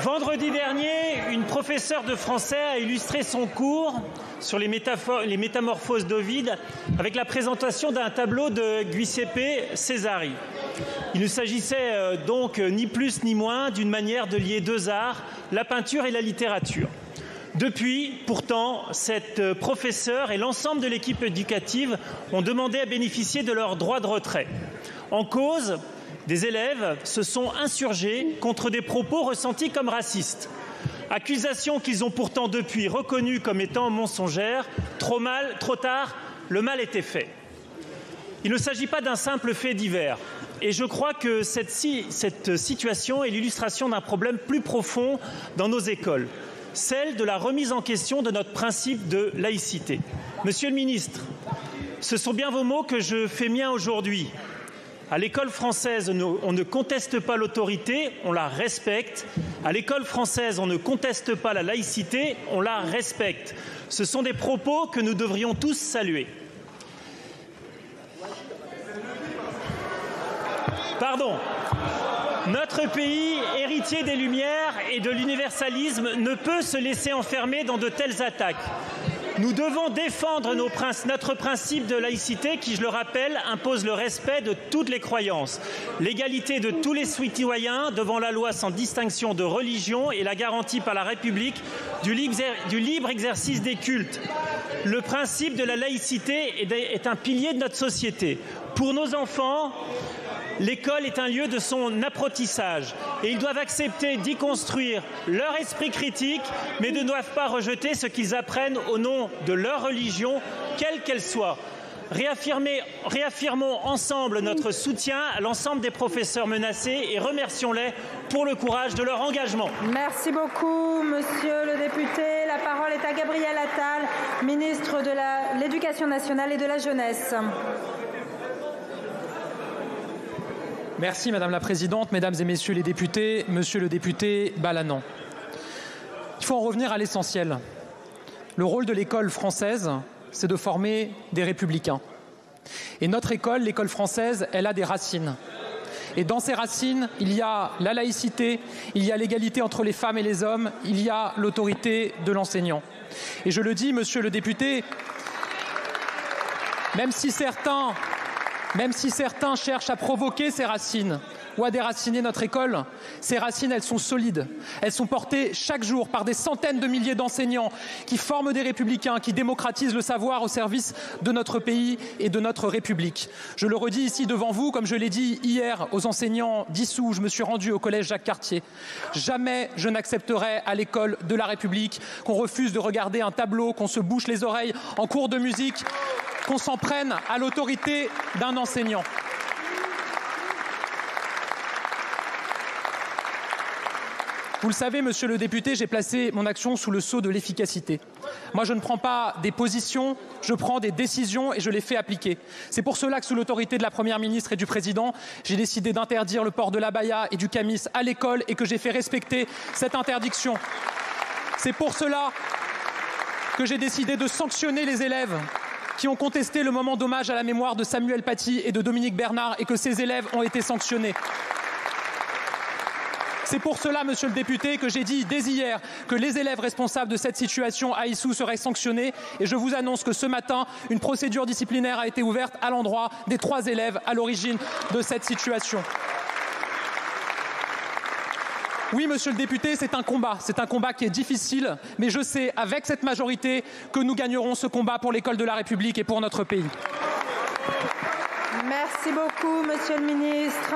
Vendredi dernier, une professeure de français a illustré son cours sur les métamorphoses d'Ovide avec la présentation d'un tableau de Giuseppe Cesari. Il ne s'agissait donc ni plus ni moins d'une manière de lier deux arts, la peinture et la littérature. Depuis, pourtant, cette professeure et l'ensemble de l'équipe éducative ont demandé à bénéficier de leur droit de retrait. En cause, des élèves se sont insurgés contre des propos ressentis comme racistes. Accusations qu'ils ont pourtant depuis reconnues comme étant mensongères. Trop tard, le mal était fait. Il ne s'agit pas d'un simple fait divers. Et je crois que cette situation est l'illustration d'un problème plus profond dans nos écoles, celle de la remise en question de notre principe de laïcité. Monsieur le ministre, ce sont bien vos mots que je fais miens aujourd'hui. À l'école française, on ne conteste pas l'autorité, on la respecte. À l'école française, on ne conteste pas la laïcité, on la respecte. Ce sont des propos que nous devrions tous saluer. Pardon. Notre pays, héritier des Lumières et de l'universalisme, ne peut se laisser enfermer dans de telles attaques. Nous devons défendre notre principe de laïcité qui, je le rappelle, impose le respect de toutes les croyances, l'égalité de tous les citoyens devant la loi sans distinction de religion et la garantie par la République du libre exercice des cultes. Le principe de la laïcité est un pilier de notre société. Pour nos enfants, l'école est un lieu de son apprentissage et ils doivent accepter d'y construire leur esprit critique, mais ne doivent pas rejeter ce qu'ils apprennent au nom de leur religion, quelle qu'elle soit. Réaffirmons ensemble notre soutien à l'ensemble des professeurs menacés et remercions-les pour le courage de leur engagement. Merci beaucoup, monsieur le député. La parole est à Gabriel Attal, ministre de l'Éducation nationale et de la jeunesse. Merci Madame la Présidente, Mesdames et Messieurs les députés, Monsieur le député Balanant. Il faut en revenir à l'essentiel. Le rôle de l'école française, c'est de former des républicains. Et notre école, l'école française, elle a des racines. Et dans ces racines, il y a la laïcité, il y a l'égalité entre les femmes et les hommes, il y a l'autorité de l'enseignant. Et je le dis, Monsieur le député, même si certains cherchent à provoquer ces racines ou à déraciner notre école, ces racines, elles sont solides. Elles sont portées chaque jour par des centaines de milliers d'enseignants qui forment des républicains, qui démocratisent le savoir au service de notre pays et de notre République. Je le redis ici devant vous, comme je l'ai dit hier aux enseignants d'Issou, je me suis rendu au collège Jacques Cartier. Jamais je n'accepterai à l'école de la République qu'on refuse de regarder un tableau, qu'on se bouche les oreilles en cours de musique, qu'on s'en prenne à l'autorité d'un enseignant. Vous le savez, Monsieur le député, j'ai placé mon action sous le sceau de l'efficacité. Moi, je ne prends pas des positions, je prends des décisions et je les fais appliquer. C'est pour cela que, sous l'autorité de la Première ministre et du Président, j'ai décidé d'interdire le port de l'abaya et du camis à l'école et que j'ai fait respecter cette interdiction. C'est pour cela que j'ai décidé de sanctionner les élèves qui ont contesté le moment d'hommage à la mémoire de Samuel Paty et de Dominique Bernard et que ces élèves ont été sanctionnés. C'est pour cela, Monsieur le député, que j'ai dit dès hier que les élèves responsables de cette situation à Issou seraient sanctionnés et je vous annonce que ce matin, une procédure disciplinaire a été ouverte à l'endroit des 3 élèves à l'origine de cette situation. Oui, Monsieur le député, c'est un combat qui est difficile, mais je sais, avec cette majorité, que nous gagnerons ce combat pour l'école de la République et pour notre pays. Merci beaucoup, Monsieur le ministre.